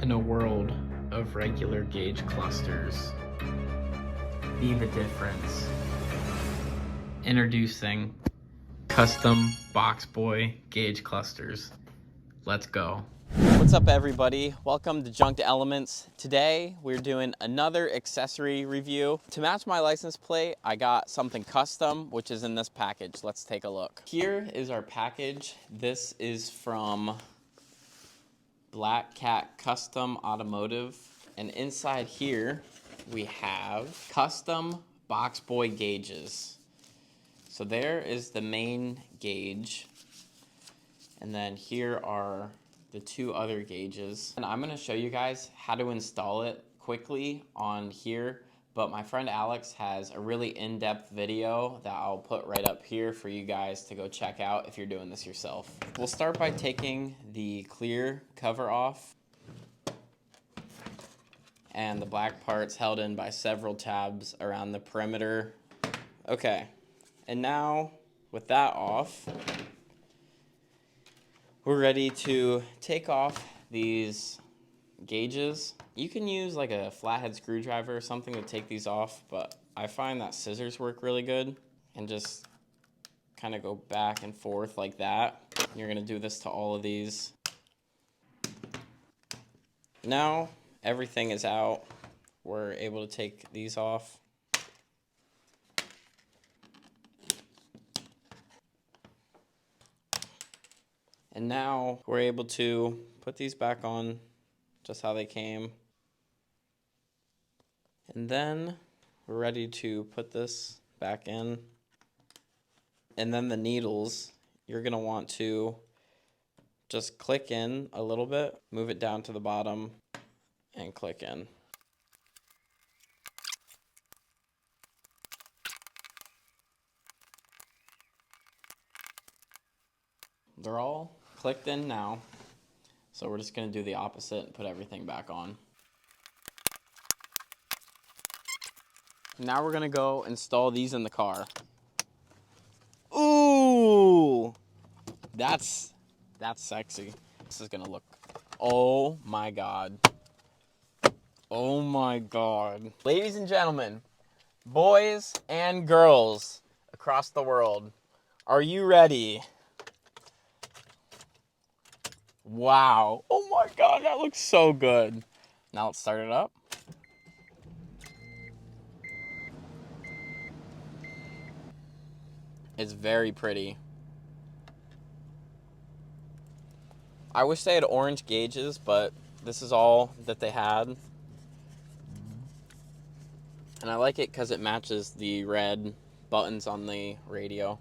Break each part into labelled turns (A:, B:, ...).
A: In a world of regular gauge clusters, be the difference. Introducing custom box boy gauge clusters. Let's go.
B: What's up, everybody? Welcome to Junked Elements. Today we're doing another accessory review. To match my license plate, I got something custom, which is in this package. Let's take a look. Here is our package. This is from Black Cat Custom Automotive, and inside here we have custom box boy gauges. So there is the main gauge, and then here are the two other gauges. And I'm gonna show you guys how to install it quickly on here, but my friend Alex has a really in-depth video that I'll put right up here for you guys to go check out if you're doing this yourself. We'll start by taking the clear cover off, and the black part's held in by several tabs around the perimeter. Okay, and now with that off, we're ready to take off these gauges. You can use like a flathead screwdriver or something to take these off, but I find that scissors work really good, and just kind of go back and forth like that. You're gonna do this to all of these. Now everything is out. We're able to take these off. And now we're able to put these back on just how they came. And then we're ready to put this back in. And then the needles, you're gonna want to just click in a little bit, move it down to the bottom, and click in. They're all clicked in now, so we're just gonna do the opposite and put everything back on. Now we're gonna go install these in the car. Ooh, that's sexy. This is gonna look, oh my God. Oh my God. Ladies and gentlemen, boys and girls across the world, are you ready? Wow. Oh my God, that looks so good. Now let's start it up. It's very pretty. I wish they had orange gauges, but this is all that they had. And I like it because it matches the red buttons on the radio.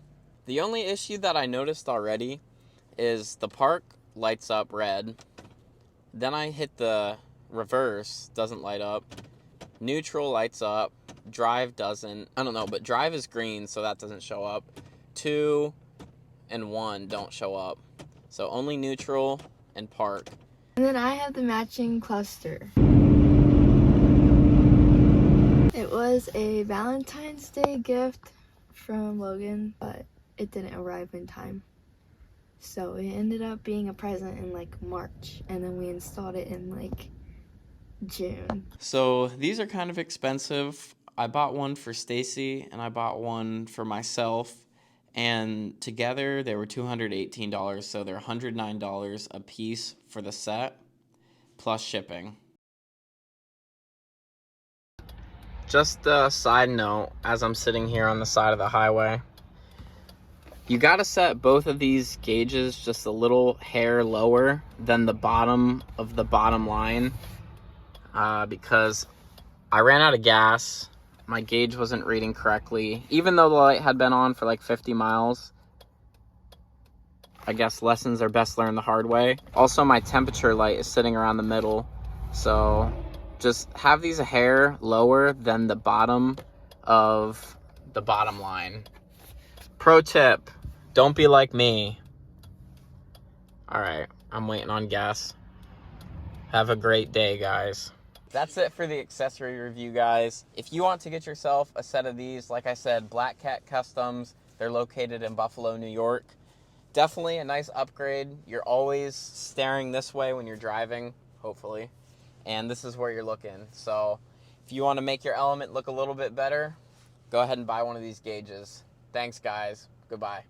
B: The only issue that I noticed already is the park lights up red. Then I hit the reverse, doesn't light up. Neutral lights up. Drive doesn't. I don't know, but drive is green, so that doesn't show up. 2 and 1 don't show up. So only neutral and park.
C: And then I have the matching cluster. It was a Valentine's Day gift from Logan, but it didn't arrive in time. So it ended up being a present in like March, and then we installed it in like June.
B: So these are kind of expensive. I bought one for Stacy and I bought one for myself, and together they were $218, so they're $109 a piece for the set plus shipping. Just a side note, as I'm sitting here on the side of the highway, you gotta set both of these gauges just a little hair lower than the bottom of the bottom line, because I ran out of gas. My gauge wasn't reading correctly. Even though the light had been on for like 50 miles, I guess lessons are best learned the hard way. Also, my temperature light is sitting around the middle, so just have these a hair lower than the bottom of the bottom line. Pro tip, don't be like me. All right, I'm waiting on gas. Have a great day, guys. That's it for the accessory review, guys. If you want to get yourself a set of these, like I said, Black Cat Customs, they're located in Buffalo, New York. Definitely a nice upgrade. You're always staring this way when you're driving, hopefully. and this is where you're looking. So if you want to make your element look a little bit better, go ahead and buy one of these gauges. Thanks, guys. Goodbye.